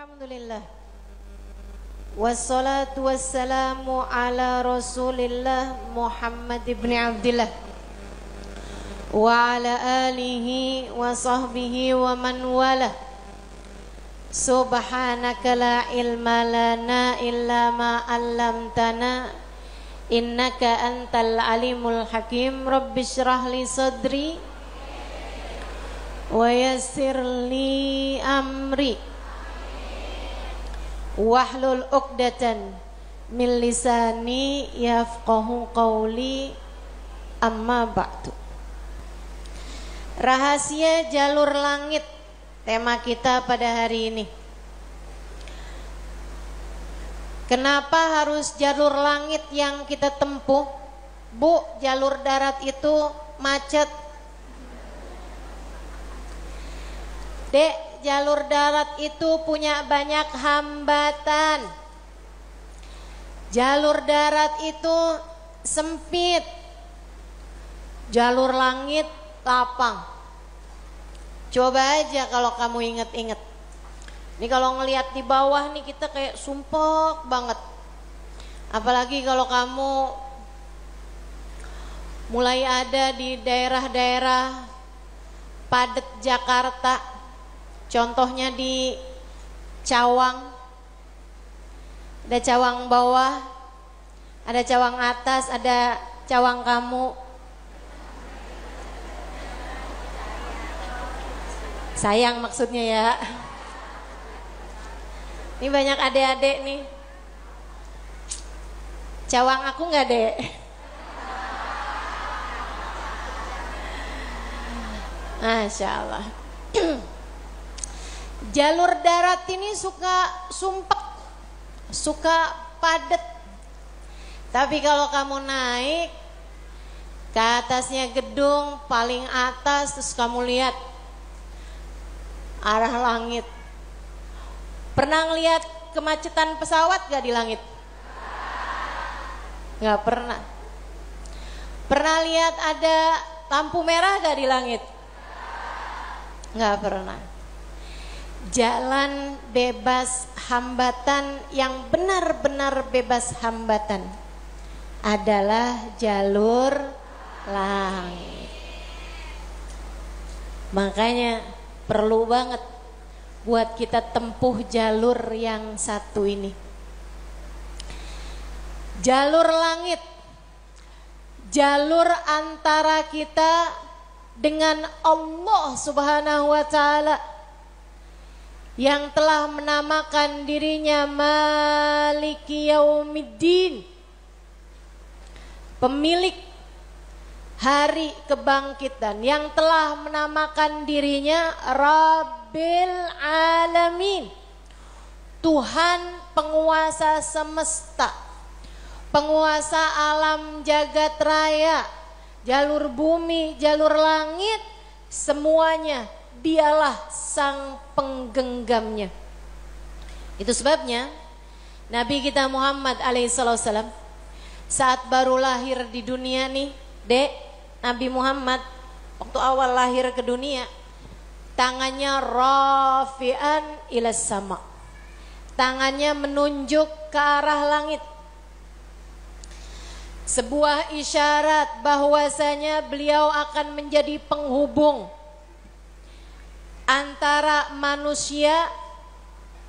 Alhamdulillah. Wassalatu wassalamu ala Rasulillah Muhammad ibn Abdillah wa ala alihi wa sahbihi wa man wala. Subhanaka la ilma lana illa ma 'allamtana innaka antal alimul hakim. Rabbi shrah li sadri wa yassir li amri wahlul 'uqdatan min lisani yafqahu qawli, amma ba'du. Rahasia jalur langit, tema kita pada hari ini. Kenapa harus jalur langit yang kita tempuh? Bu, jalur darat itu macet. Dek, jalur darat itu punya banyak hambatan. Jalur darat itu sempit. Jalur langit lapang. Coba aja kalau kamu inget-inget. Ini kalau ngelihat di bawah nih kita kayak sumpek banget. Apalagi kalau kamu mulai ada di daerah-daerah padat Jakarta. Contohnya di Cawang. Ada Cawang bawah, ada Cawang atas, ada Cawang kamu. Sayang maksudnya ya. Ini banyak adik-adik nih. Cawang aku nggak, Dek? Masya Allah. Jalur darat ini suka sumpek, suka padat. Tapi kalau kamu naik ke atasnya gedung paling atas, terus kamu lihat arah langit. Pernah ngeliat kemacetan pesawat gak di langit? Gak pernah. Pernah lihat ada lampu merah gak di langit? Gak pernah. Jalan bebas hambatan, yang benar-benar bebas hambatan adalah jalur langit. Makanya perlu banget buat kita tempuh jalur yang satu ini. Jalur langit, jalur antara kita dengan Allah Subhanahu wa ta'ala, yang telah menamakan dirinya Maliki Yaumiddin, pemilik hari kebangkitan, yang telah menamakan dirinya Rabbil Alamin, Tuhan penguasa semesta, penguasa alam jagat raya, jalur bumi, jalur langit, semuanya Dialah sang penggenggamnya. Itu sebabnya Nabi kita Muhammad alaihissalam saat baru lahir di dunia nih, Dek, Nabi Muhammad waktu awal lahir ke dunia, tangannya rafi'an ilas sama, tangannya menunjuk ke arah langit. Sebuah isyarat bahwasanya beliau akan menjadi penghubung antara manusia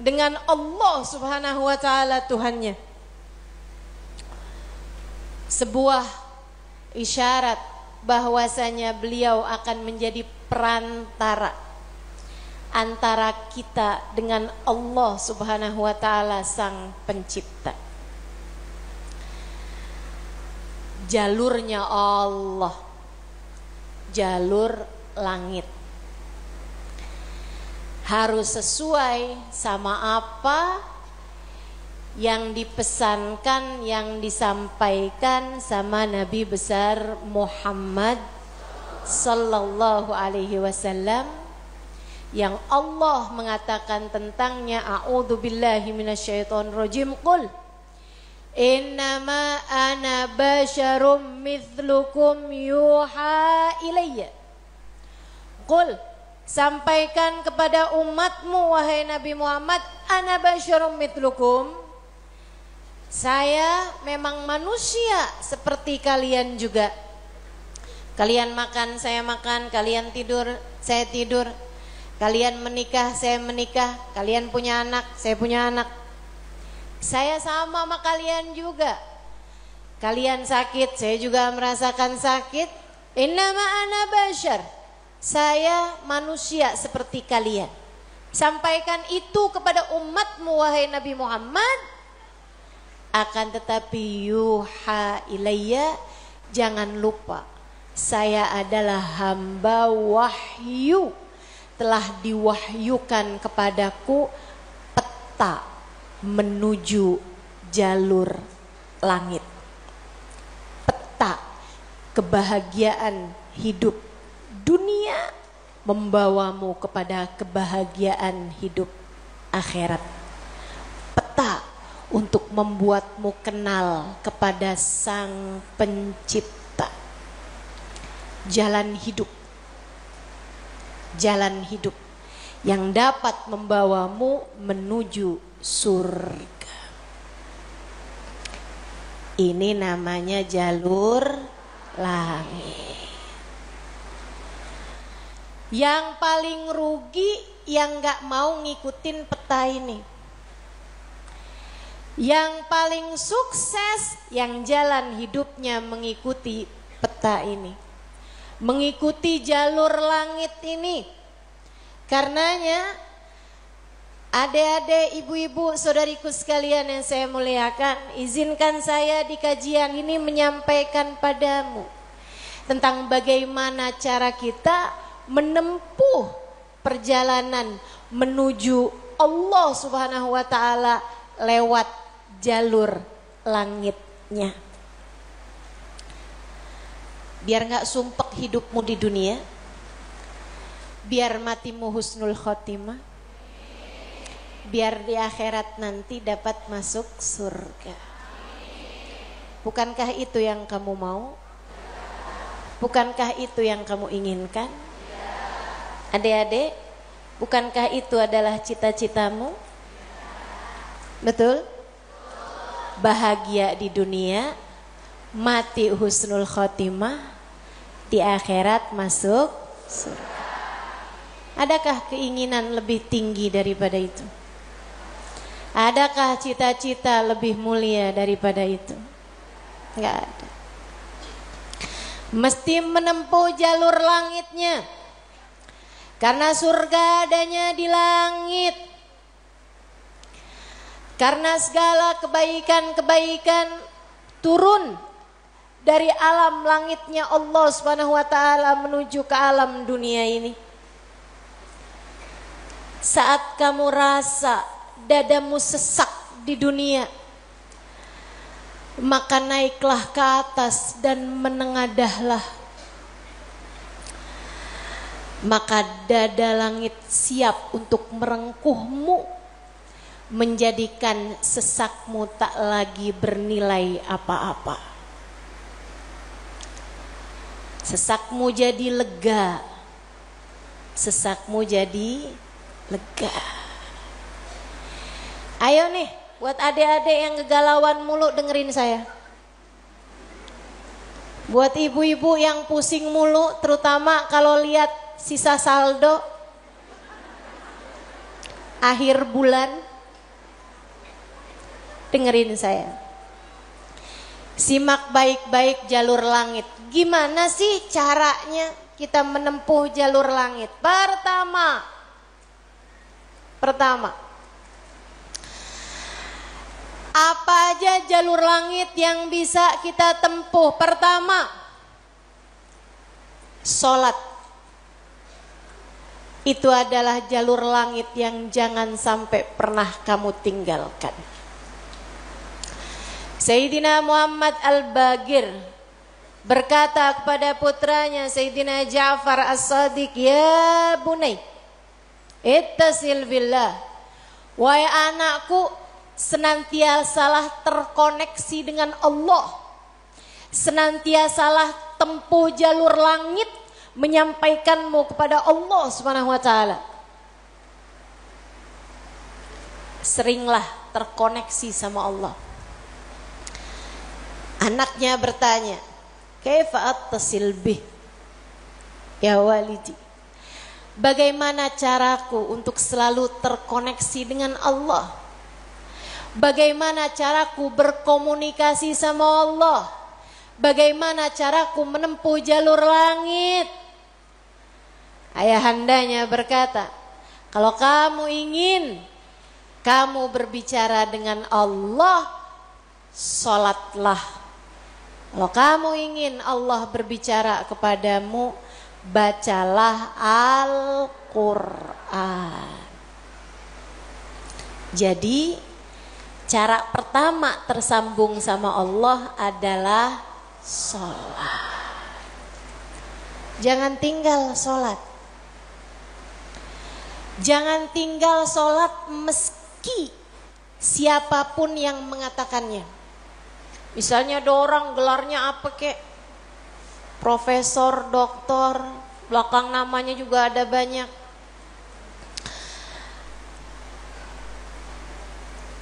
dengan Allah Subhanahu wa ta'ala Tuhannya. Sebuah isyarat bahwasanya beliau akan menjadi perantara antara kita dengan Allah Subhanahu wa ta'ala sang pencipta. Jalurnya Allah, jalur langit, harus sesuai sama apa yang dipesankan, yang disampaikan sama Nabi besar Muhammad sallallahu alaihi wasallam, yang Allah mengatakan tentangnya, a'udzubillahi minasyaitonirrajim, qul innama ana basyarum mithlukum yuha ilayya. Qul, sampaikan kepada umatmu wahai Nabi Muhammad, ana basyarum mitlukum, saya memang manusia seperti kalian juga. Kalian makan, saya makan, kalian tidur, saya tidur. Kalian menikah, saya menikah. Kalian punya anak, saya punya anak. Saya sama kalian juga. Kalian sakit, saya juga merasakan sakit. Innama ana basyar, saya manusia seperti kalian. Sampaikan itu kepada umatmu wahai Nabi Muhammad. Akan tetapi yuha ilayya, jangan lupa saya adalah hamba wahyu. Telah diwahyukan kepadaku peta menuju jalur langit. Peta kebahagiaan hidup dunia membawamu kepada kebahagiaan hidup akhirat. Peta untuk membuatmu kenal kepada Sang Pencipta. Jalan hidup yang dapat membawamu menuju surga. Ini namanya jalur langit. Yang paling rugi yang gak mau ngikutin peta ini. Yang paling sukses yang jalan hidupnya mengikuti peta ini, mengikuti jalur langit ini. Karenanya adik-adik, ibu-ibu, saudariku sekalian yang saya muliakan, izinkan saya di kajian ini menyampaikan padamu tentang bagaimana cara kita menempuh perjalanan menuju Allah Subhanahu wa taala lewat jalur langitnya. Biar gak sumpek hidupmu di dunia, biar matimu husnul khotimah, biar di akhirat nanti dapat masuk surga. Bukankah itu yang kamu mau? Bukankah itu yang kamu inginkan? Adik-adik, bukankah itu adalah cita-citamu? Betul? Bahagia di dunia, mati husnul khotimah, di akhirat masuk surga. Adakah keinginan lebih tinggi daripada itu? Adakah cita-cita lebih mulia daripada itu? Enggak ada. Mesti menempuh jalur langitnya. Karena surga adanya di langit. Karena segala kebaikan-kebaikan turun dari alam langitnya Allah Subhanahu wa taala menuju ke alam dunia ini. Saat kamu rasa dadamu sesak di dunia, maka naiklah ke atas dan menengadahlah. Maka dada langit siap untuk merengkuhmu, menjadikan sesakmu tak lagi bernilai apa-apa. Sesakmu jadi lega. Sesakmu jadi lega. Ayo nih, buat adik-adik yang kegalauan mulu dengerin saya. Buat ibu-ibu yang pusing mulu, terutama kalau lihat sisa saldo akhir bulan, dengerin saya. Simak baik-baik jalur langit. Gimana sih caranya kita menempuh jalur langit? Pertama, apa aja jalur langit yang bisa kita tempuh? Pertama, sholat. Itu adalah jalur langit yang jangan sampai pernah kamu tinggalkan. Sayyidina Muhammad Al-Bagir berkata kepada putranya Sayyidina Ja'far As-Sadiq, ya bunai, ittasil billah. Wahai anakku, senantiasalah terkoneksi dengan Allah. Senantiasalah tempuh jalur langit menyampaikanmu kepada Allah Subhanahu wa taala. Seringlah terkoneksi sama Allah. Anaknya bertanya, "Kaifa attasil bih ya walidi?" Bagaimana caraku untuk selalu terkoneksi dengan Allah? Bagaimana caraku berkomunikasi sama Allah? Bagaimana caraku menempuh jalur langit? Ayahandanya berkata, kalau kamu ingin kamu berbicara dengan Allah, sholatlah. Kalau kamu ingin Allah berbicara kepadamu, bacalah Al-Quran. Jadi cara pertama tersambung sama Allah adalah sholat. Jangan tinggal sholat. Jangan tinggal sholat meski siapapun yang mengatakannya. Misalnya ada orang gelarnya apa kek, profesor, doktor, belakang namanya juga ada banyak.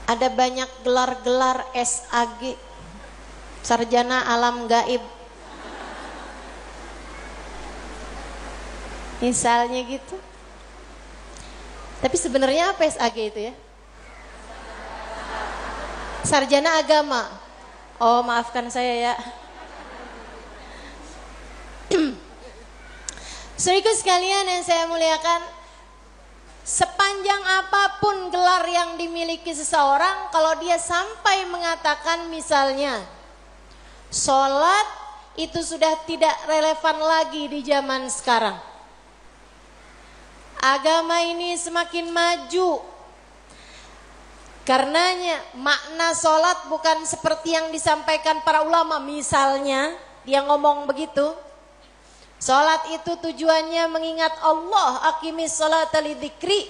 Ada banyak gelar-gelar SAG, sarjana alam gaib. Misalnya gitu. Tapi sebenarnya apa SAG itu ya? Sarjana agama. Oh, maafkan saya ya. Saudaraku sekalian yang saya muliakan, sepanjang apapun gelar yang dimiliki seseorang, kalau dia sampai mengatakan misalnya sholat itu sudah tidak relevan lagi di zaman sekarang. Agama ini semakin maju. Karenanya makna sholat bukan seperti yang disampaikan para ulama. Misalnya dia ngomong begitu, sholat itu tujuannya mengingat Allah, aqimis sholata lidzikri.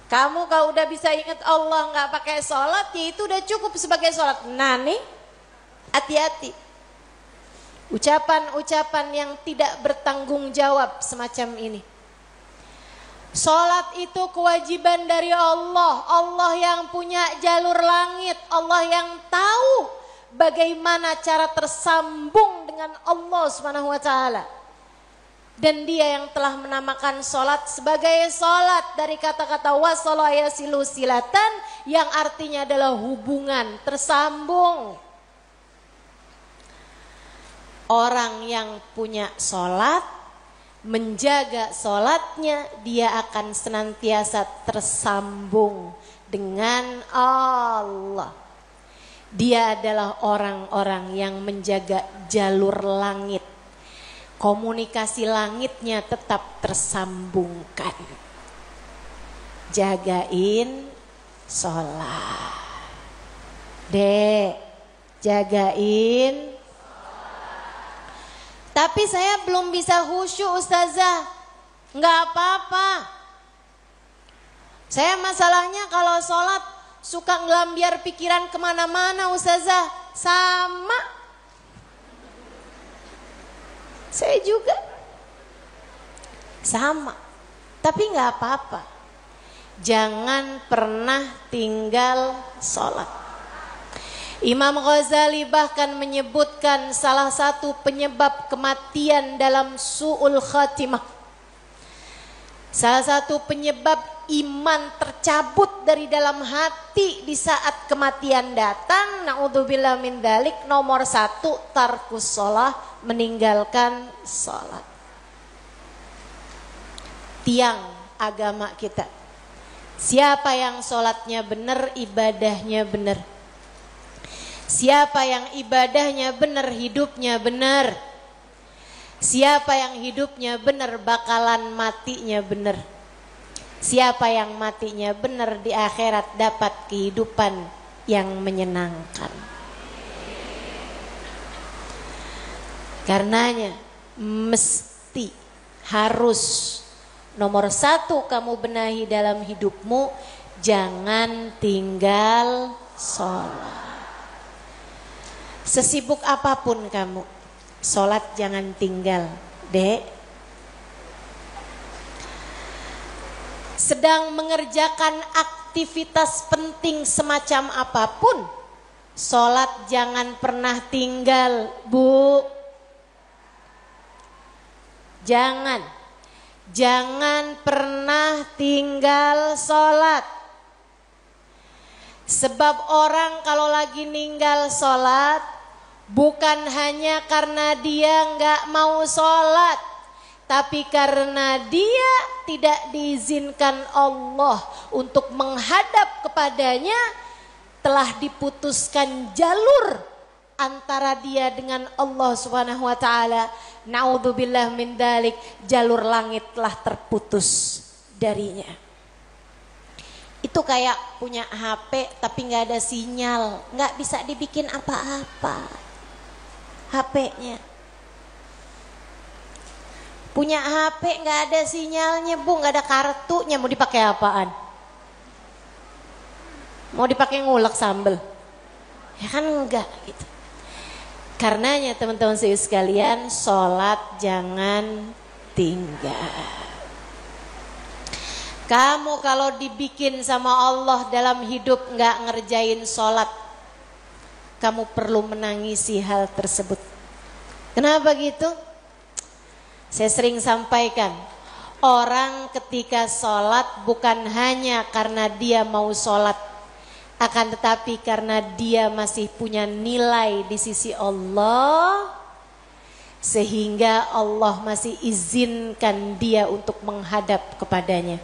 Kamu kalau udah bisa ingat Allah nggak pakai sholat, ya itu udah cukup sebagai sholat. Nah nih, hati-hati. Ucapan-ucapan yang tidak bertanggung jawab semacam ini. Sholat itu kewajiban dari Allah. Allah yang punya jalur langit. Allah yang tahu bagaimana cara tersambung dengan Allah Subhanahu wa taala. Dan dia yang telah menamakan sholat sebagai sholat dari kata-kata wasala yasilu silatan, yang artinya adalah hubungan, tersambung. Orang yang punya sholat, menjaga sholatnya, dia akan senantiasa tersambung dengan Allah. Dia adalah orang-orang yang menjaga jalur langit. Komunikasi langitnya tetap tersambungkan. Jagain sholat. Dek, jagain. Tapi saya belum bisa khusyuk ustazah. Enggak apa-apa. Saya masalahnya kalau sholat suka ngelambiar pikiran kemana-mana ustazah. Sama. Saya juga sama, tapi nggak apa-apa. Jangan pernah tinggal sholat. Imam Ghazali bahkan menyebutkan salah satu penyebab kematian dalam su'ul khatimah, salah satu penyebab iman tercabut dari dalam hati di saat kematian datang, na'udzubillah min dzalik, nomor 1 tarkus sholah, meninggalkan sholat. Tiang agama kita. Siapa yang sholatnya benar, ibadahnya benar. Siapa yang ibadahnya benar, hidupnya benar. Siapa yang hidupnya benar, bakalan matinya benar. Siapa yang matinya benar, di akhirat dapat kehidupan yang menyenangkan. Karenanya mesti, harus, nomor 1 kamu benahi dalam hidupmu, jangan tinggal sholat. Sesibuk apapun kamu, sholat jangan tinggal. Dek, sedang mengerjakan aktivitas penting semacam apapun, sholat jangan pernah tinggal, Bu. Jangan pernah tinggal sholat. Sebab orang kalau lagi ninggal sholat, bukan hanya karena dia nggak mau sholat, tapi karena dia tidak diizinkan Allah untuk menghadap kepadanya, telah diputuskan jalur antara dia dengan Allah Subhanahu wa taala. Naudzubillah min dalik, jalur langit telah terputus darinya. Itu kayak punya HP tapi nggak ada sinyal, nggak bisa dibikin apa-apa HP-nya. Punya HP nggak ada sinyalnya, Bu, nggak ada kartunya, mau dipakai apaan? Mau dipakai ngulek sambel? Ya kan enggak gitu. Karenanya teman-teman sekalian, sholat jangan tinggal. Kamu kalau dibikin sama Allah dalam hidup nggak ngerjain sholat, kamu perlu menangisi hal tersebut. Kenapa gitu? Saya sering sampaikan, orang ketika sholat bukan hanya karena dia mau sholat, akan tetapi karena dia masih punya nilai di sisi Allah, sehingga Allah masih izinkan dia untuk menghadap kepadanya.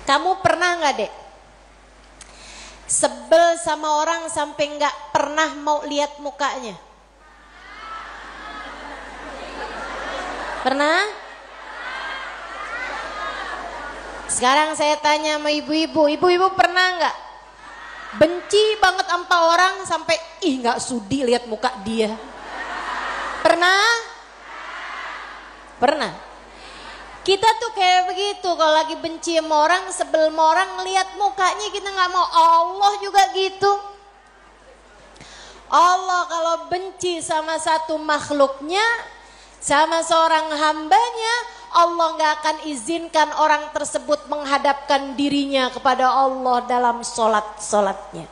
Kamu pernah gak, Dek, sebel sama orang sampai gak pernah mau lihat mukanya? Pernah? Sekarang saya tanya sama ibu-ibu, ibu-ibu pernah gak benci banget sama orang sampai gak sudi lihat muka dia? Pernah? Pernah. Kita tuh kayak begitu, kalau lagi benci sama orang, sebel sama orang, ngelihat mukanya kita gak mau. Allah juga gitu. Allah kalau benci sama satu makhluknya, sama seorang hambanya, Allah gak akan izinkan orang tersebut menghadapkan dirinya kepada Allah dalam sholat-sholatnya.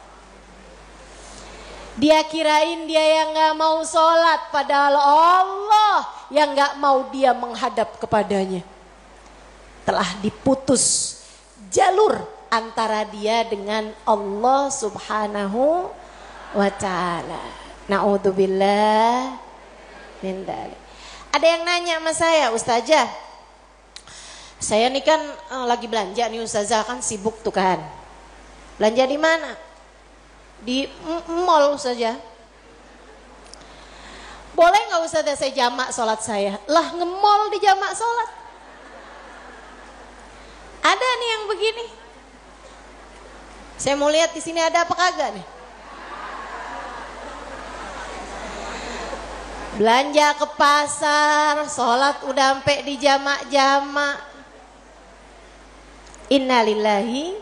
Dia kirain dia yang gak mau sholat, padahal Allah yang gak mau dia menghadap kepadanya. Telah diputus jalur antara dia dengan Allah Subhanahu wa ta'ala. Na'udzubillah min dzalik. Ada yang nanya sama saya, Ustazah, saya nih kan lagi belanja nih Ustazah, kan sibuk tuh kan. Belanja di mana? Di mall Ustazah. Boleh gak Ustazah saya jamak sholat saya? Lah, nge-mall di jamak sholat? Ada nih yang begini. Saya mau lihat di sini ada apa kagak nih? Belanja ke pasar, sholat udah sampai di jamak-jamak. Innalillahi.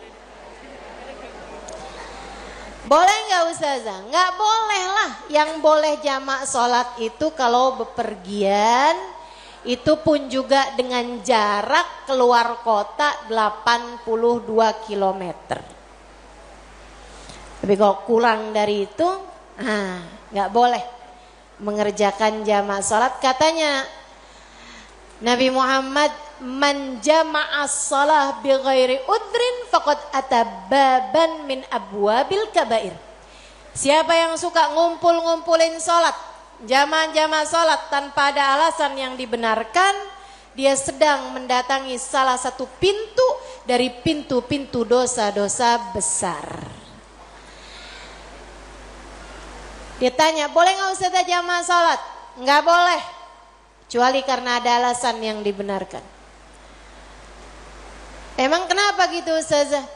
Boleh nggak Ustazah? Nggak boleh lah. Yang boleh jamak sholat itu kalau bepergian, itu pun juga dengan jarak keluar kota 82 km. Tapi kalau kurang dari itu, nggak boleh mengerjakan jamak sholat. Katanya Nabi Muhammad, man jama'as shalah bi ghairi udrin faqad atababan min abwabil kabair. Siapa yang suka ngumpul-ngumpulin sholat, jamak-jamak sholat tanpa ada alasan yang dibenarkan, dia sedang mendatangi salah satu pintu dari pintu-pintu dosa-dosa besar. Dia tanya, boleh gak Ustazah jamaah sholat? Gak boleh, kecuali karena ada alasan yang dibenarkan. Emang kenapa gitu Ustazah?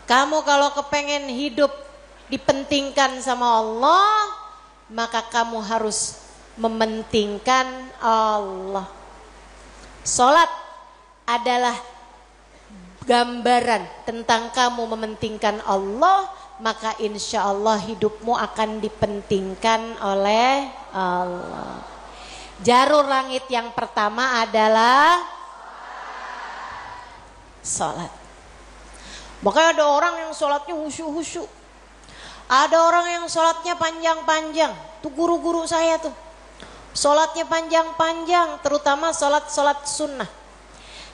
Kamu kalau kepengen hidup dipentingkan sama Allah, maka kamu harus mementingkan Allah. Sholat adalah gambaran tentang kamu mementingkan Allah, maka insya Allah hidupmu akan dipentingkan oleh Allah. Jalur langit yang pertama adalah sholat. Makanya ada orang yang sholatnya khusyuk-khusyuk. Ada orang yang sholatnya panjang-panjang. Tuh guru-guru saya tuh. Sholatnya panjang-panjang, terutama sholat sunnah.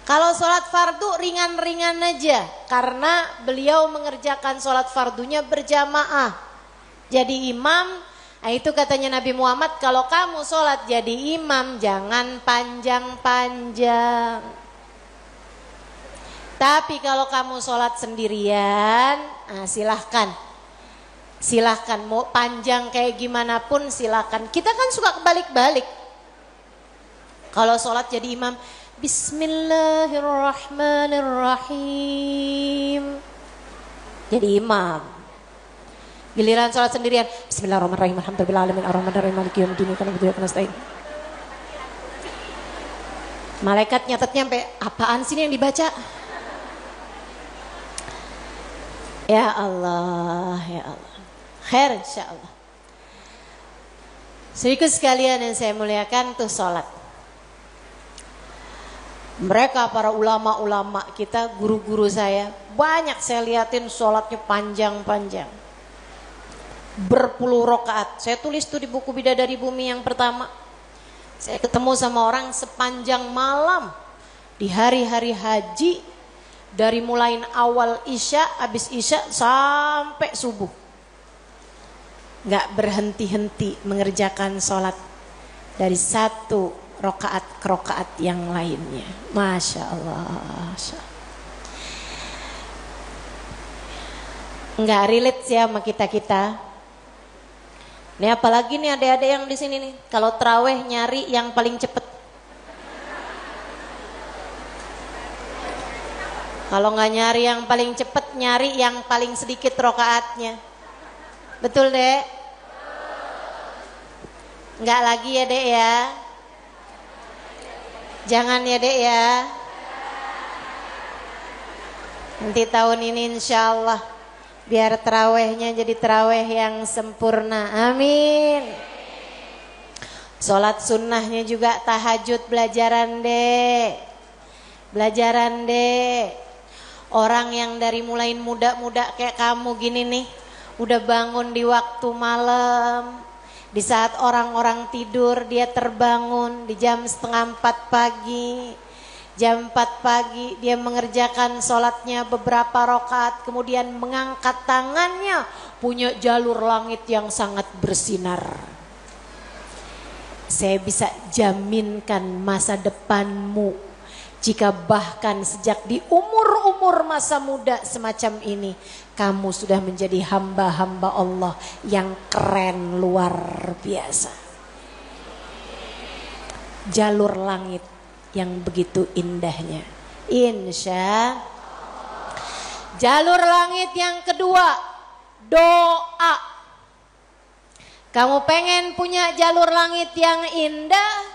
Kalau sholat fardu ringan-ringan aja. Karena beliau mengerjakan sholat fardunya berjamaah. Jadi imam, nah itu katanya Nabi Muhammad, kalau kamu sholat jadi imam jangan panjang-panjang. Tapi kalau kamu sholat sendirian, nah silahkan mau panjang kayak gimana pun silahkan. Kita kan suka kebalik-balik. Kalau sholat jadi imam, Bismillahirrahmanirrahim, jadi imam. Giliran sholat sendirian, Bismillahirrahmanirrahim, alhamdulillahirabbil alamin, arrahmanirrahim, maliki yaumiddin, iyyaka na'budu wa iyyaka nasta'in. Malaikat nyatetnya sampai apaan sih ini yang dibaca? Ya Allah, ya Allah. Khair insyaallah. Sedikit sekalian yang saya muliakan tuh sholat. Mereka para ulama-ulama kita, guru-guru saya, banyak saya liatin sholatnya panjang-panjang. Berpuluh rakaat. Saya tulis tuh di buku Bidadari Bumi yang pertama. Saya ketemu sama orang sepanjang malam di hari-hari haji, dari mulai awal isya, habis isya sampai subuh. Gak berhenti-henti mengerjakan sholat dari satu rakaat ke rakaat yang lainnya. Masya Allah. Nggak relate sih sama kita. Ini apalagi nih adik-adik yang di sini nih. Kalau terawih nyari yang paling cepet. Kalau nggak nyari yang paling cepet, nyari yang paling sedikit rakaatnya. Betul dek? Enggak lagi ya dek ya? Jangan ya dek ya? Nanti tahun ini insya Allah biar terawihnya jadi terawih yang sempurna. Amin. Sholat sunnahnya juga tahajud belajaran dek. Belajaran dek. Orang yang dari mulai muda-muda kayak kamu gini nih, udah bangun di waktu malam, di saat orang-orang tidur dia terbangun di jam 3:30 pagi. Jam 4 pagi dia mengerjakan sholatnya beberapa rakaat, kemudian mengangkat tangannya, punya jalur langit yang sangat bersinar. Saya bisa jaminkan masa depanmu jika bahkan sejak di umur-umur masa muda semacam ini kamu sudah menjadi hamba-hamba Allah yang keren luar biasa. Jalur langit yang begitu indahnya. Insya. Jalur langit yang kedua, doa. Kamu pengen punya jalur langit yang indah?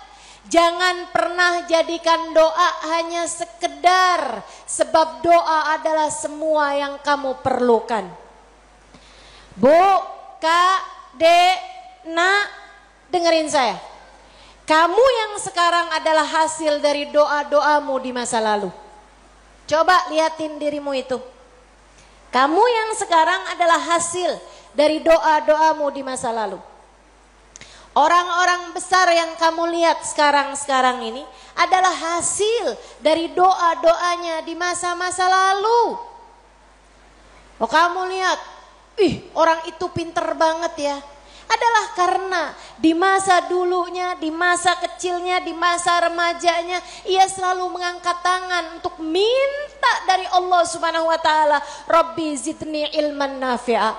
Jangan pernah jadikan doa hanya sekedar, sebab doa adalah semua yang kamu perlukan. Bu, Kak, Dek, Nak, dengerin saya. Kamu yang sekarang adalah hasil dari doa-doamu di masa lalu. Coba liatin dirimu itu. Kamu yang sekarang adalah hasil dari doa-doamu di masa lalu. Orang-orang besar yang kamu lihat sekarang ini adalah hasil dari doa-doanya di masa-masa lalu. Oh, kamu lihat, orang itu pinter banget ya. Adalah karena di masa dulunya, di masa kecilnya, di masa remajanya, ia selalu mengangkat tangan untuk minta dari Allah Subhanahu wa taala, Rabbi zidni ilman nafi'a.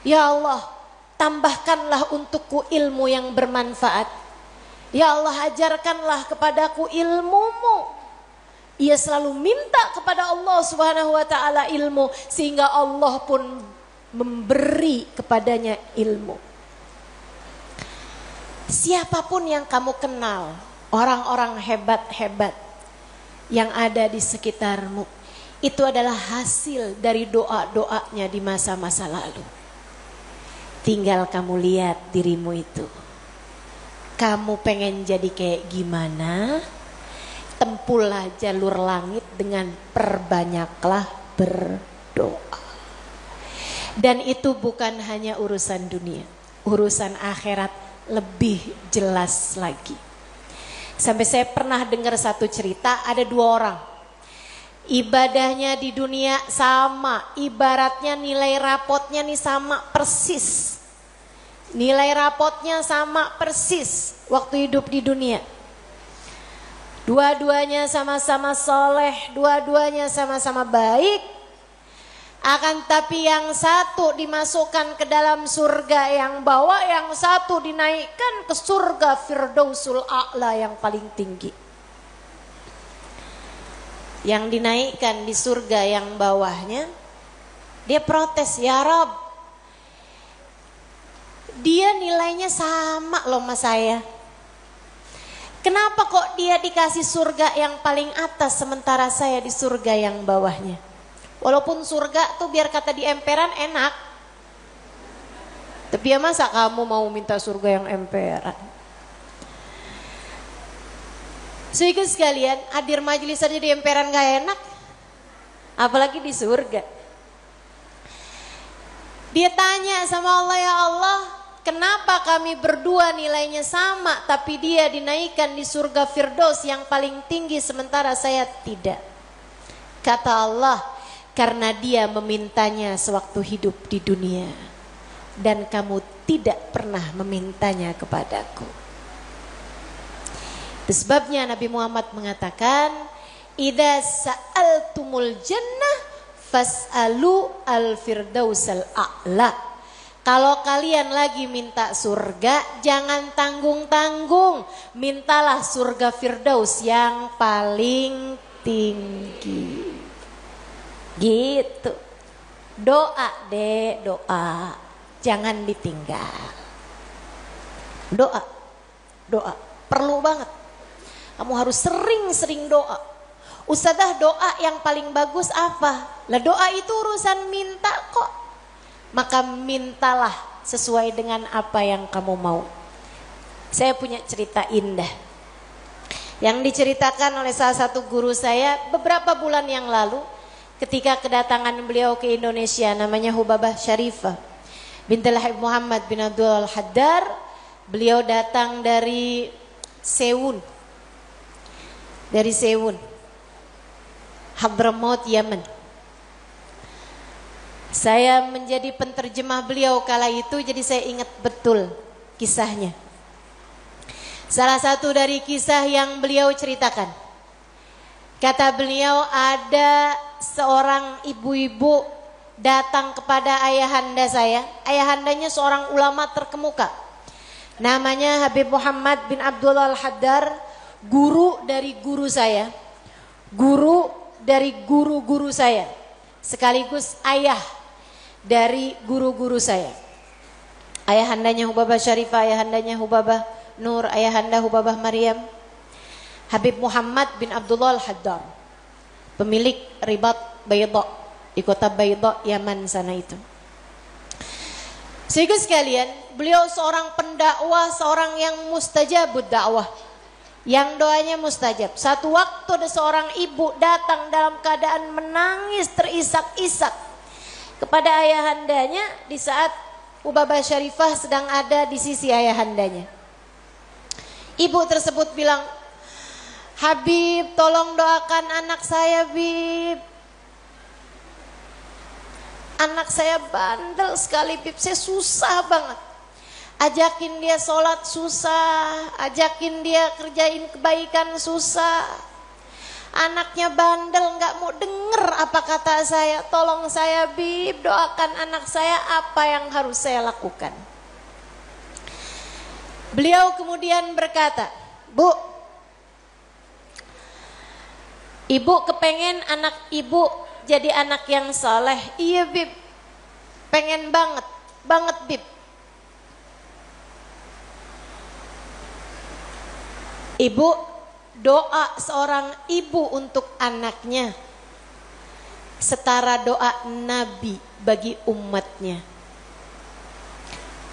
Ya Allah, tambahkanlah untukku ilmu yang bermanfaat. Ya Allah, ajarkanlah kepadaku ilmu-Mu. Ia selalu minta kepada Allah Subhanahu wa taala ilmu, sehingga Allah pun memberi kepadanya ilmu. Siapapun yang kamu kenal, orang-orang hebat-hebat yang ada di sekitarmu, itu adalah hasil dari doa-doanya di masa-masa lalu. Tinggal kamu lihat dirimu itu. Kamu pengen jadi kayak gimana? tempuhlah jalur langit dengan perbanyaklah berdoa. Dan itu bukan hanya urusan dunia, urusan akhirat lebih jelas lagi. Sampai saya pernah dengar satu cerita, ada 2 orang. Ibadahnya di dunia sama, ibaratnya nilai rapotnya nih sama persis. Nilai rapotnya sama persis waktu hidup di dunia. Dua-duanya sama-sama soleh, dua-duanya sama-sama baik. Akan tapi yang satu dimasukkan ke dalam surga yang bawah, yang satu dinaikkan ke surga Firdausul A'la yang paling tinggi. Yang dinaikkan di surga yang bawahnya, dia protes, ya Rob, dia nilainya sama loh sama saya. Kenapa kok dia dikasih surga yang paling atas sementara saya di surga yang bawahnya? Walaupun surga tuh biar kata di emperan enak, tapi ya masa kamu mau minta surga yang emperan? Sehingga sekalian, hadir majelis aja di emperan gak enak, apalagi di surga. Dia tanya sama Allah, ya Allah, kenapa kami berdua nilainya sama, tapi dia dinaikkan di surga Firdaus yang paling tinggi sementara saya tidak? Kata Allah, karena dia memintanya sewaktu hidup di dunia, dan kamu tidak pernah memintanya kepadaku. Sebabnya Nabi Muhammad mengatakan, idza sa'altumul jannah fas'alu al-firdausal a'la. Kalau kalian lagi minta surga, jangan tanggung-tanggung, mintalah surga Firdaus yang paling tinggi. Gitu. Doa deh, doa. Jangan ditinggal. Doa. Doa. Perlu banget. Kamu harus sering-sering doa. Ustadzah, doa yang paling bagus apa? Lah doa itu urusan minta kok. Maka mintalah sesuai dengan apa yang kamu mau. Saya punya cerita indah yang diceritakan oleh salah satu guru saya beberapa bulan yang lalu ketika kedatangan beliau ke Indonesia, namanya Hubabah Syarifah bintul Habib Muhammad bin Abdul Haddar. Beliau datang dari Sewun, Hadramaut, Yaman. Saya menjadi penterjemah beliau kala itu, jadi saya ingat betul kisahnya. Salah satu dari kisah yang beliau ceritakan, kata beliau, ada seorang ibu-ibu datang kepada ayahanda saya. Ayahandanya seorang ulama terkemuka, namanya Habib Muhammad bin Abdullah Al-Haddar, guru dari guru saya, guru dari guru-guru saya, sekaligus ayah dari guru-guru saya. Ayahandanya Hubabah Syarifah, ayahandanya Hubabah Nur, ayahanda Hubabah Maryam. Habib Muhammad bin Abdullah Al-Haddar, pemilik Ribat Baydha di kota Baydha, Yaman sana itu. Sehingga sekalian, beliau seorang pendakwah, seorang yang mustajabud dakwah, yang doanya mustajab. Satu waktu ada seorang ibu datang dalam keadaan menangis terisak-isak kepada ayahandanya di saat Hubabah Syarifah sedang ada di sisi ayahandanya. Ibu tersebut bilang, Habib, tolong doakan anak saya, Bib. Anak saya bandel sekali, Bib. Saya susah banget. Ajakin dia sholat susah, ajakin dia kerjain kebaikan susah. Anaknya bandel, gak mau denger apa kata saya. Tolong saya, Bib, doakan anak saya, apa yang harus saya lakukan. Beliau kemudian berkata, Bu, ibu kepengen anak ibu jadi anak yang soleh. Iya, Bib, pengen banget, Bib. Ibu, doa seorang ibu untuk anaknya setara doa Nabi bagi umatnya.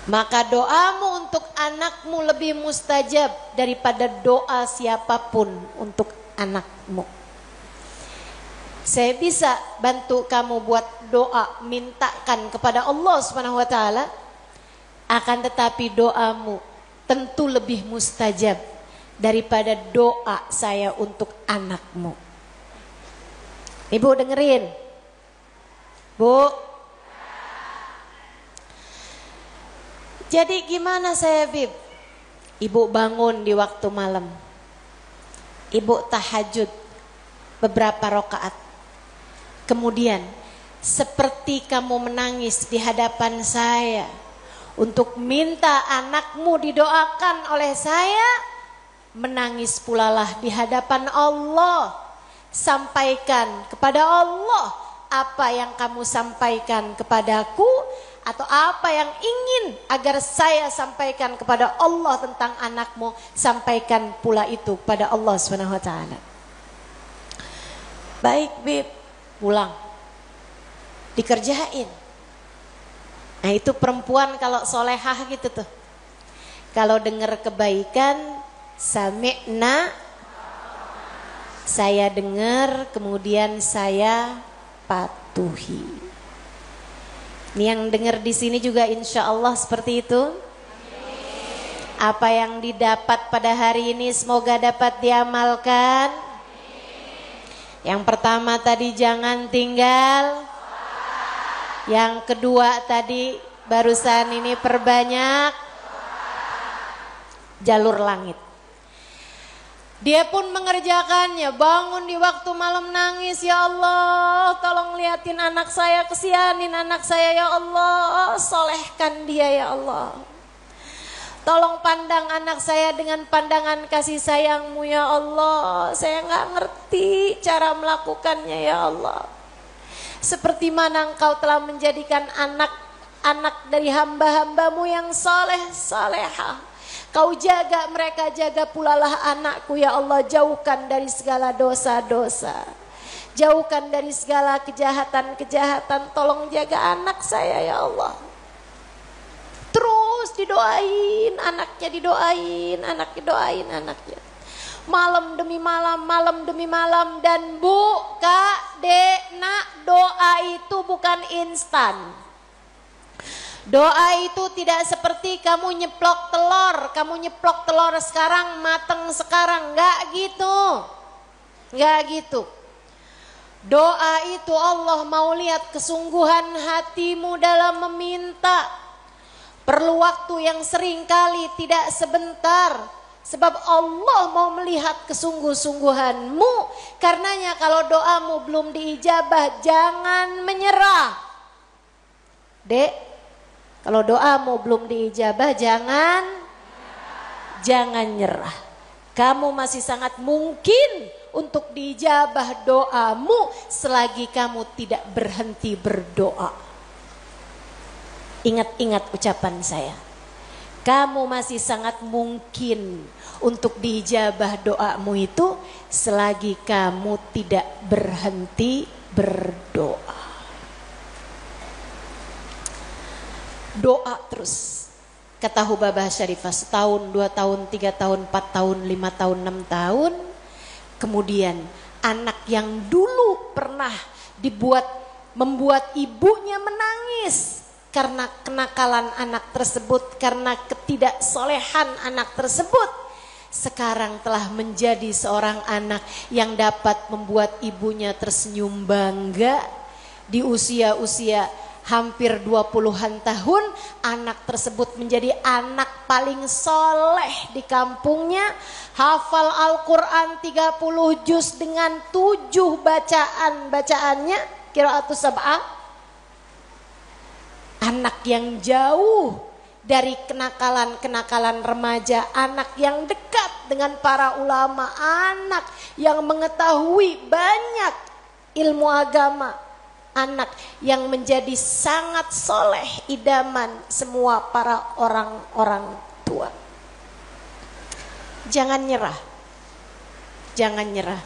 Maka doamu untuk anakmu lebih mustajab daripada doa siapapun untuk anakmu. Saya bisa bantu kamu buat doa, mintakan kepada Allah Subhanahu wa taala. Akan tetapi doamu tentu lebih mustajab daripada doa saya untuk anakmu. Ibu dengerin. Bu. Jadi gimana saya, Bib? Ibu bangun di waktu malam. Ibu tahajud beberapa rakaat. Kemudian seperti kamu menangis di hadapan saya untuk minta anakmu didoakan oleh saya, menangis pulalah di hadapan Allah. Sampaikan kepada Allah apa yang kamu sampaikan kepadaku, atau apa yang ingin agar saya sampaikan kepada Allah tentang anakmu, sampaikan pula itu kepada Allah Subhanahu wa taala. Baik, Bib. Pulang, dikerjain. Nah itu perempuan kalau solehah gitu tuh. Kalau dengar kebaikan, sami'na, saya dengar, kemudian saya patuhi. Ini yang dengar di sini juga insya Allah seperti itu. Apa yang didapat pada hari ini semoga dapat diamalkan. Yang pertama tadi jangan tinggal. Yang kedua tadi barusan ini perbanyak jalur langit. Dia pun mengerjakannya, bangun di waktu malam nangis, ya Allah tolong liatin anak saya, kesianin anak saya ya Allah, solehkan dia ya Allah. Tolong pandang anak saya dengan pandangan kasih sayangmu ya Allah. Saya gak ngerti cara melakukannya ya Allah. Seperti mana engkau telah menjadikan anak-anak dari hamba-hambamu yang soleh salehah. Kau jaga mereka, jaga pulalah anakku ya Allah. Jauhkan dari segala dosa-dosa. Jauhkan dari segala kejahatan-kejahatan. Tolong jaga anak saya ya Allah. Terus didoain, anaknya didoain, anaknya doain anaknya. Malam demi malam, malam demi malam. Dan Bu, Kak, Dek, Nak, doa itu bukan instan. Doa itu tidak seperti kamu nyeplok telur. Kamu nyeplok telur sekarang, mateng sekarang. Enggak gitu. Enggak gitu. Doa itu Allah mau lihat kesungguhan hatimu dalam meminta. Perlu waktu yang sering kali, tidak sebentar. Sebab Allah mau melihat kesungguh-sungguhanmu. Karenanya kalau doamu belum diijabah, jangan menyerah. Dek, kalau doamu belum diijabah, jangan nyerah. Kamu masih sangat mungkin untuk diijabah doamu selagi kamu tidak berhenti berdoa. Ingat-ingat ucapan saya. Kamu masih sangat mungkin untuk diijabah doamu itu selagi kamu tidak berhenti berdoa. Doa terus. Kata Hubabah Syarifah, setahun, 2 tahun, 3 tahun, 4 tahun, 5 tahun, 6 tahun. Kemudian anak yang dulu pernah membuat ibunya menangis karena kenakalan anak tersebut, karena ketidaksolehan anak tersebut, sekarang telah menjadi seorang anak yang dapat membuat ibunya tersenyum bangga. Di usia-usia hampir 20-an tahun, anak tersebut menjadi anak paling soleh di kampungnya, hafal Al-Quran 30 juz dengan 7 bacaannya, qiraatus sab'ah. Anak yang jauh dari kenakalan-kenakalan remaja, anak yang dekat dengan para ulama, anak yang mengetahui banyak ilmu agama, anak yang menjadi sangat soleh, idaman semua para orang-orang tua. Jangan nyerah, jangan nyerah.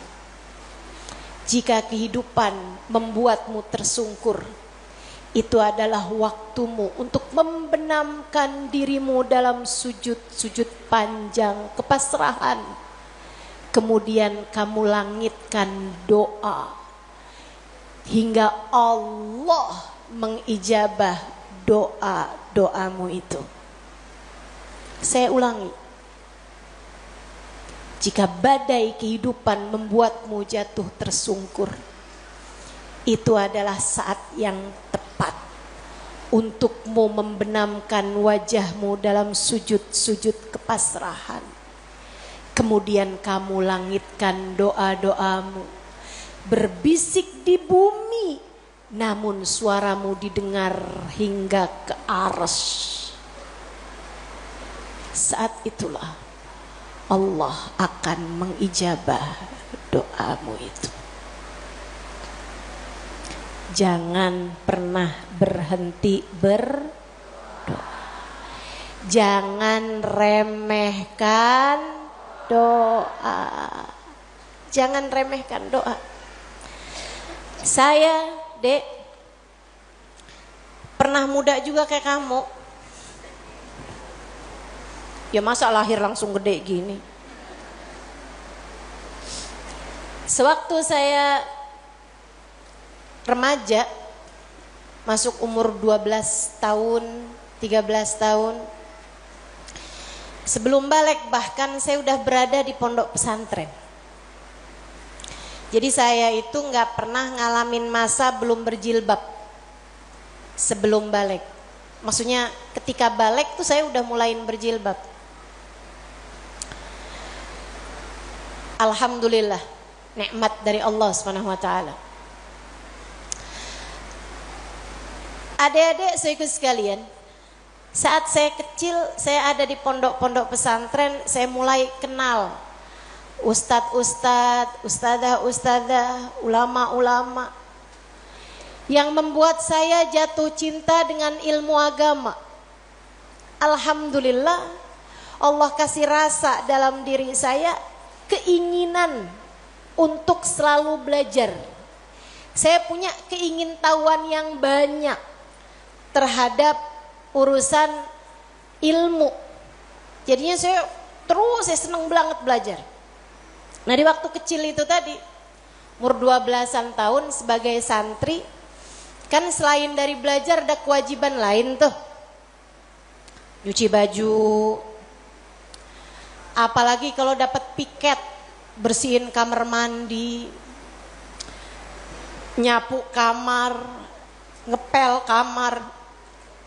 Jika kehidupan membuatmu tersungkur, itu adalah waktumu untuk membenamkan dirimu dalam sujud-sujud panjang kepasrahan kemudian kamu langitkan doa hingga Allah mengijabah doamu itu. Saya ulangi, jika badai kehidupan membuatmu jatuh tersungkur, itu adalah saat yang tepat untukmu membenamkan wajahmu dalam sujud-sujud kepasrahan. Kemudian kamu langitkan doa-doamu, berbisik di bumi, namun suaramu didengar hingga ke arsy. Saat itulah Allah akan mengijabah doamu itu. Jangan pernah berhenti berdoa. Jangan remehkan doa. Jangan remehkan doa. Saya, Dek, pernah muda juga kayak kamu. Ya masa lahir langsung gede gini. Sewaktu saya remaja, masuk umur 12 tahun, 13 tahun, sebelum balik bahkan saya udah berada di pondok pesantren. Jadi saya itu gak pernah ngalamin masa belum berjilbab sebelum balik. Maksudnya ketika balik tuh saya udah mulain berjilbab. Alhamdulillah, nikmat dari Allah Subhanahu wa taala. Adik-adik saudaraku sekalian, saat saya kecil, saya ada di pondok-pondok pesantren, saya mulai kenal ustadz-ustadz, ustadzah-ustadzah, ulama-ulama yang membuat saya jatuh cinta dengan ilmu agama. Alhamdulillah, Allah kasih rasa dalam diri saya, keinginan untuk selalu belajar. Saya punya keingintahuan yang banyak terhadap urusan ilmu. Jadinya saya senang banget belajar. Nah di waktu kecil itu tadi, umur 12-an tahun sebagai santri, kan selain dari belajar ada kewajiban lain tuh. Nyuci baju, apalagi kalau dapat piket, bersihin kamar mandi, nyapu kamar, ngepel kamar.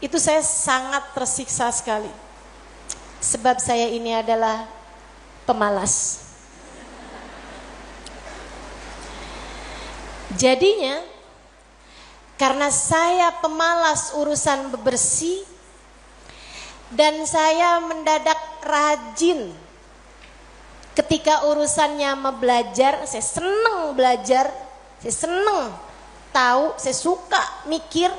Itu saya sangat tersiksa sekali. Sebab saya ini adalah pemalas. Jadinya karena saya pemalas urusan bebersih dan saya mendadak rajin ketika urusannya belajar, saya seneng belajar, saya seneng tahu, saya suka mikir.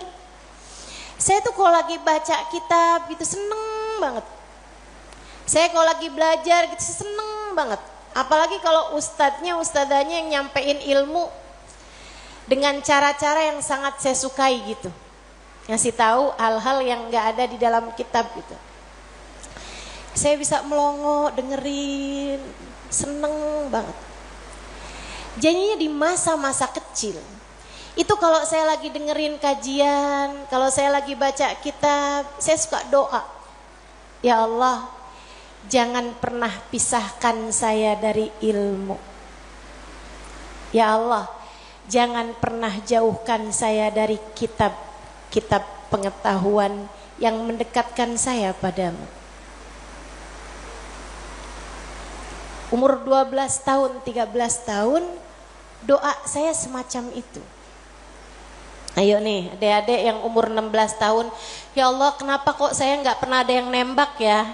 Saya tuh kalau lagi baca kitab gitu seneng banget. Saya kalau lagi belajar gitu seneng banget. Apalagi kalau ustadzanya yang nyampein ilmu dengan cara-cara yang sangat saya sukai gitu. Ngasih tahu hal-hal yang gak ada di dalam kitab gitu. Saya bisa melongo, dengerin, seneng banget. Jadinya di masa-masa kecil, itu kalau saya lagi dengerin kajian, kalau saya lagi baca kitab, saya suka doa. Ya Allah, jangan pernah pisahkan saya dari ilmu. Ya Allah, jangan pernah jauhkan saya dari kitab-kitab pengetahuan yang mendekatkan saya padamu. Umur 12 tahun, 13 tahun, doa saya semacam itu. Ayo nih adik-adik yang umur 16 tahun, ya Allah kenapa kok saya gak pernah ada yang nembak ya?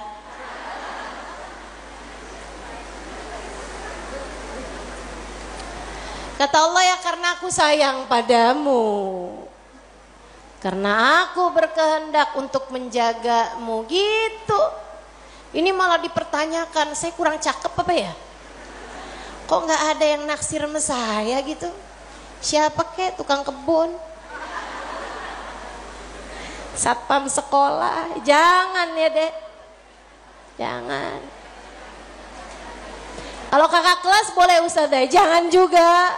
Kata Allah, ya karena aku sayang padamu, karena aku berkehendak untuk menjagamu gitu. Ini malah dipertanyakan, saya kurang cakep apa ya? Kok gak ada yang naksir sama saya gitu? Siapa kek, tukang kebun, satpam sekolah? Jangan ya dek, jangan. Kalau kakak kelas boleh Ustazah, jangan juga.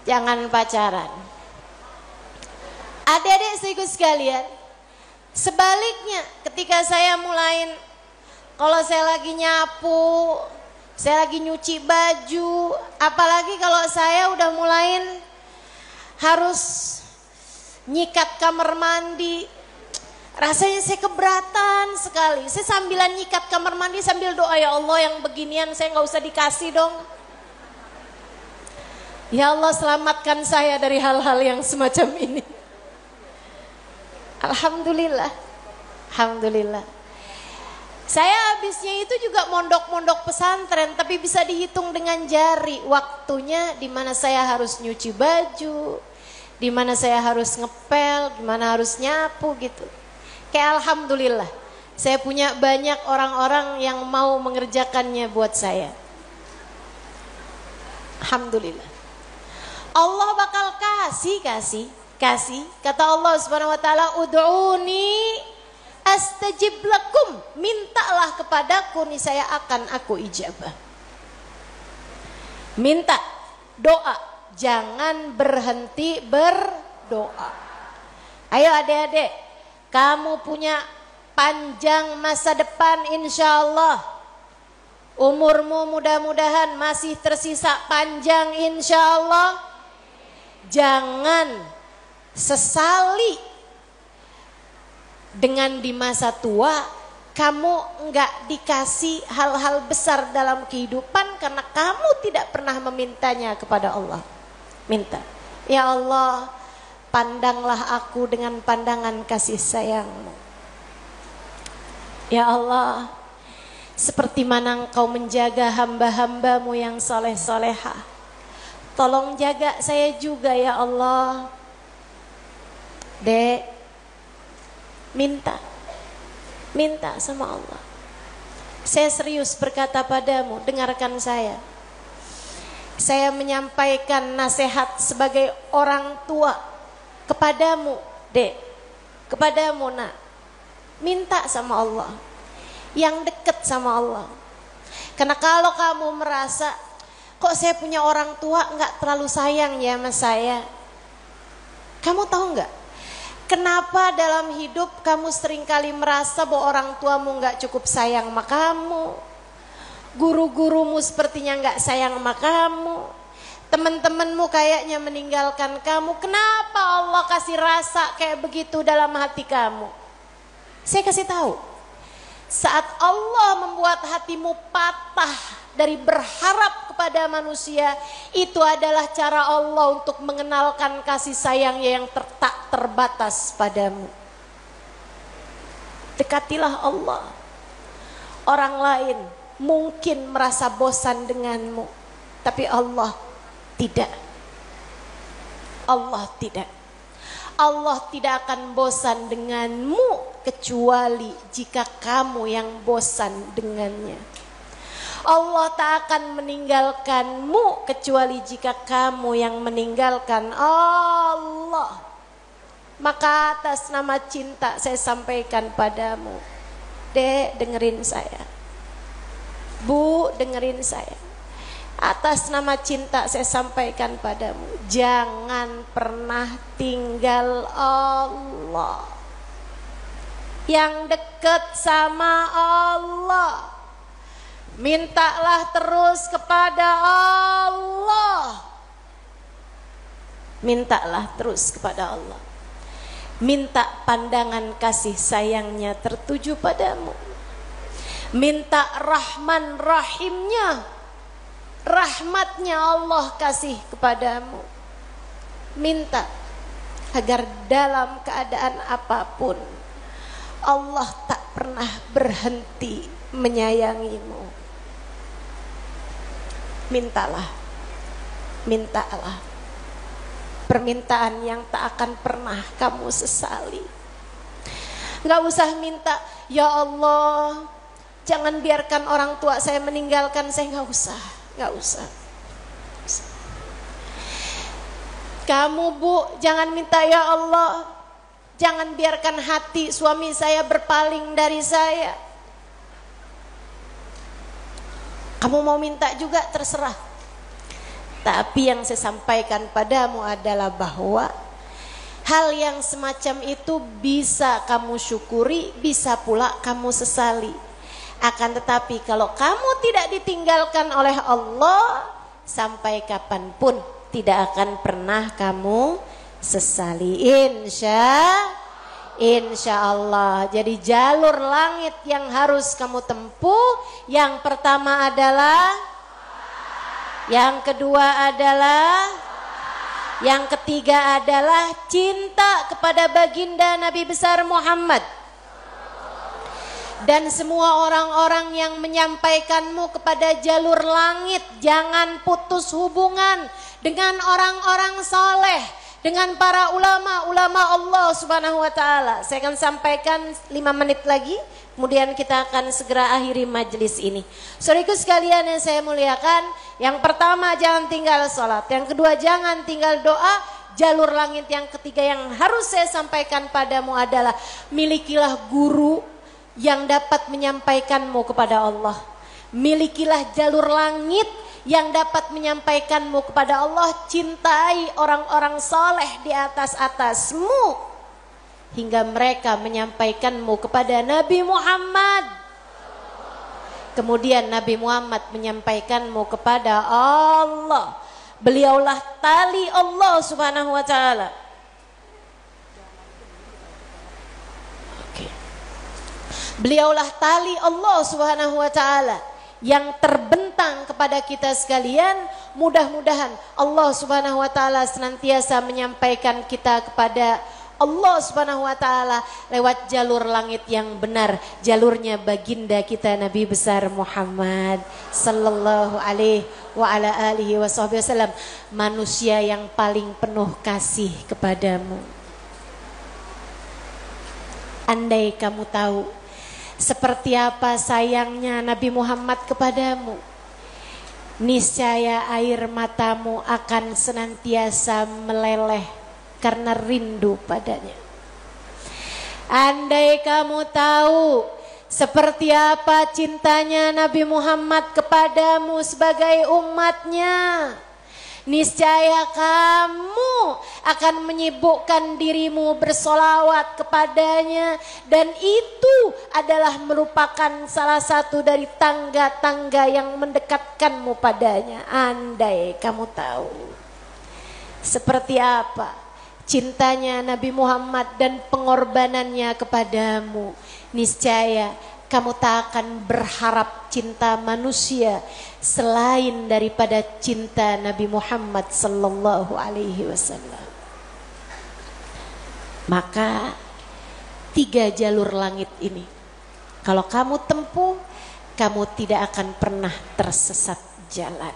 Jangan pacaran. Adik-adik saudaraku sekalian, sebaliknya ketika saya mulain, kalau saya lagi nyapu, saya lagi nyuci baju, apalagi kalau saya udah mulain harus nyikat kamar mandi, rasanya saya keberatan sekali. Saya sambilan nyikat kamar mandi sambil doa, ya Allah yang beginian saya nggak usah dikasih dong. Ya Allah selamatkan saya dari hal-hal yang semacam ini. Alhamdulillah, alhamdulillah. Saya habisnya itu juga mondok-mondok pesantren, tapi bisa dihitung dengan jari waktunya di mana saya harus nyuci baju, di mana saya harus ngepel, di mana harus nyapu gitu. Kayak alhamdulillah, saya punya banyak orang-orang yang mau mengerjakannya buat saya. Alhamdulillah. Allah bakal kasih. Kata Allah Subhanahu wa taala, "Ud'uni astajib lakum." Mintalah kepadaku niscaya akan aku ijabah. Minta, doa, jangan berhenti berdoa. Ayo adik-adik, kamu punya panjang masa depan insyaallah. Umurmu mudah-mudahan masih tersisa panjang insyaallah. Jangan sesali dengan di masa tua kamu enggak dikasih hal-hal besar dalam kehidupan karena kamu tidak pernah memintanya kepada Allah. Minta, ya Allah, pandanglah aku dengan pandangan kasih sayang-Mu. Ya Allah, seperti mana Engkau menjaga hamba-hamba-Mu yang soleh-solehah, tolong jaga saya juga ya Allah. Dek, minta sama Allah. Saya serius berkata padamu, dengarkan saya. Saya menyampaikan nasihat sebagai orang tua kepadamu, Dek, kepadamu nak. Minta sama Allah, yang dekat sama Allah. Karena kalau kamu merasa, kok saya punya orang tua nggak terlalu sayang ya sama saya. Kamu tahu nggak? Kenapa dalam hidup kamu seringkali merasa bahwa orang tuamu nggak cukup sayang sama kamu, guru-gurumu sepertinya nggak sayang sama kamu, teman-temanmu kayaknya meninggalkan kamu. Kenapa Allah kasih rasa kayak begitu dalam hati kamu? Saya kasih tahu, saat Allah membuat hatimu patah dari berharap kepada manusia, itu adalah cara Allah untuk mengenalkan kasih sayangnya yang tak terbatas padamu. Dekatilah Allah. Orang lain mungkin merasa bosan denganmu, tapi Allah tidak. Allah tidak. Allah tidak akan bosan denganmu kecuali jika kamu yang bosan dengannya. Allah tak akan meninggalkanmu kecuali jika kamu yang meninggalkan Allah. Maka atas nama cinta saya sampaikan padamu, Dek, dengerin saya. Bu, dengerin saya. Atas nama cinta saya sampaikan padamu, jangan pernah tinggal Allah. Yang dekat sama Allah, mintalah terus kepada Allah. Mintalah terus kepada Allah. Minta pandangan kasih sayangnya tertuju padamu. Minta Rahman Rahimnya, rahmatnya Allah kasih kepadamu. Minta agar dalam keadaan apapun Allah tak pernah berhenti menyayangimu. Mintalah, mintalah. Permintaan yang tak akan pernah kamu sesali. Gak usah minta, ya Allah, jangan biarkan orang tua saya meninggalkan saya. Gak usah, gak usah. Kamu Bu, jangan minta, ya Allah, jangan biarkan hati suami saya berpaling dari saya. Kamu mau minta juga terserah. Tapi yang saya sampaikan padamu adalah bahwa hal yang semacam itu bisa kamu syukuri, bisa pula kamu sesali. Akan tetapi kalau kamu tidak ditinggalkan oleh Allah, sampai kapanpun tidak akan pernah kamu sesali. Insya Allah. Jadi jalur langit yang harus kamu tempuh, yang pertama adalah, yang kedua adalah, yang ketiga adalah cinta kepada baginda Nabi besar Muhammad. Dan semua orang-orang yang menyampaikanmu kepada jalur langit, jangan putus hubungan dengan orang-orang soleh, dengan para ulama Allah subhanahu wa ta'ala. Saya akan sampaikan 5 menit lagi, kemudian kita akan segera akhiri majelis ini. Saudaraku sekalian yang saya muliakan, yang pertama jangan tinggal sholat, yang kedua jangan tinggal doa. Jalur langit yang ketiga yang harus saya sampaikan padamu adalah milikilah guru yang dapat menyampaikanmu kepada Allah. Milikilah jalur langit yang dapat menyampaikanmu kepada Allah. Cintai orang-orang soleh di atasmu hingga mereka menyampaikanmu kepada Nabi Muhammad. Kemudian Nabi Muhammad menyampaikanmu kepada Allah. Beliaulah tali Allah subhanahu wa ta'ala. Beliaulah tali Allah subhanahu wa ta'ala yang terbentang kepada kita sekalian. Mudah-mudahan Allah subhanahu wa ta'ala senantiasa menyampaikan kita kepada Allah subhanahu wa ta'ala lewat jalur langit yang benar, jalurnya baginda kita Nabi besar Muhammad sallallahu alaihi wa ala alihi wasallam, manusia yang paling penuh kasih kepadamu. Andai kamu tahu seperti apa sayangnya Nabi Muhammad kepadamu, niscaya air matamu akan senantiasa meleleh karena rindu padanya. Andai kamu tahu seperti apa cintanya Nabi Muhammad kepadamu sebagai umatnya, niscaya kamu akan menyibukkan dirimu bersolawat kepadanya, dan itu adalah merupakan salah satu dari tangga-tangga yang mendekatkanmu padanya. Andai kamu tahu seperti apa cintanya Nabi Muhammad dan pengorbanannya kepadamu, niscaya kamu tak akan berharap cinta manusia selain daripada cinta Nabi Muhammad sallallahu alaihi wasallam. Maka 3 jalur langit ini kalau kamu tempuh, kamu tidak akan pernah tersesat jalan.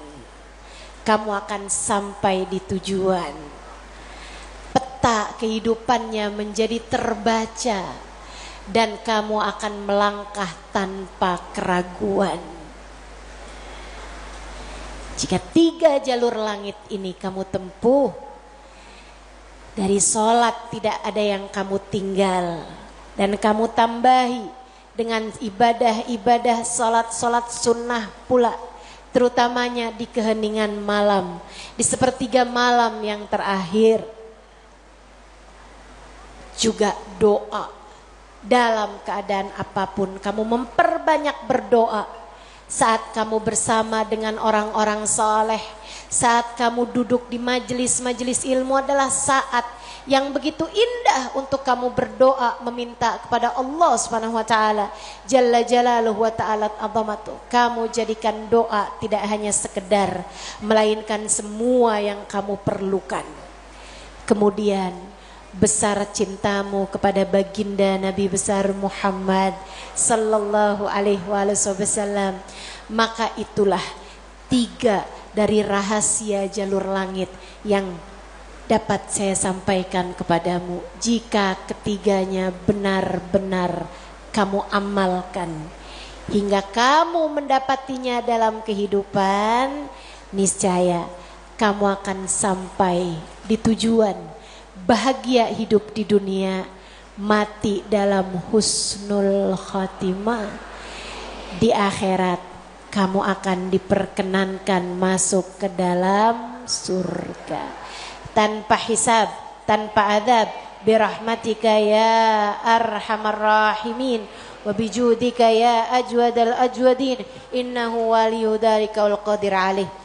Kamu akan sampai di tujuan. Peta kehidupannya menjadi terbaca dan kamu akan melangkah tanpa keraguan. Jika 3 jalur langit ini kamu tempuh, dari sholat tidak ada yang kamu tinggal, dan kamu tambahi dengan ibadah-ibadah sholat-sholat sunnah pula, terutamanya di keheningan malam, di sepertiga malam yang terakhir. Juga doa. Dalam keadaan apapun kamu memperbanyak berdoa. Saat kamu bersama dengan orang-orang saleh, saat kamu duduk di majelis-majelis ilmu adalah saat yang begitu indah untuk kamu berdoa meminta kepada Allah Subhanahu wa taala Jalla Jalaluhu wa ta'ala azamatu. Kamu jadikan doa tidak hanya sekedar, melainkan semua yang kamu perlukan. Kemudian besar cintamu kepada baginda Nabi besar Muhammad sallallahu alaihi wasallam, maka itulah 3 dari rahasia jalur langit yang dapat saya sampaikan kepadamu. Jika ketiganya benar-benar kamu amalkan hingga kamu mendapatinya dalam kehidupan, niscaya kamu akan sampai di tujuan. Bahagia hidup di dunia, mati dalam husnul khatimah. Di akhirat kamu akan diperkenankan masuk ke dalam surga tanpa hisab, tanpa adab, birahmatika ya arhamar rahimin wa bijudika ya ajwadal ajwadin innahu waliyyu dzalika wal qadir alaih.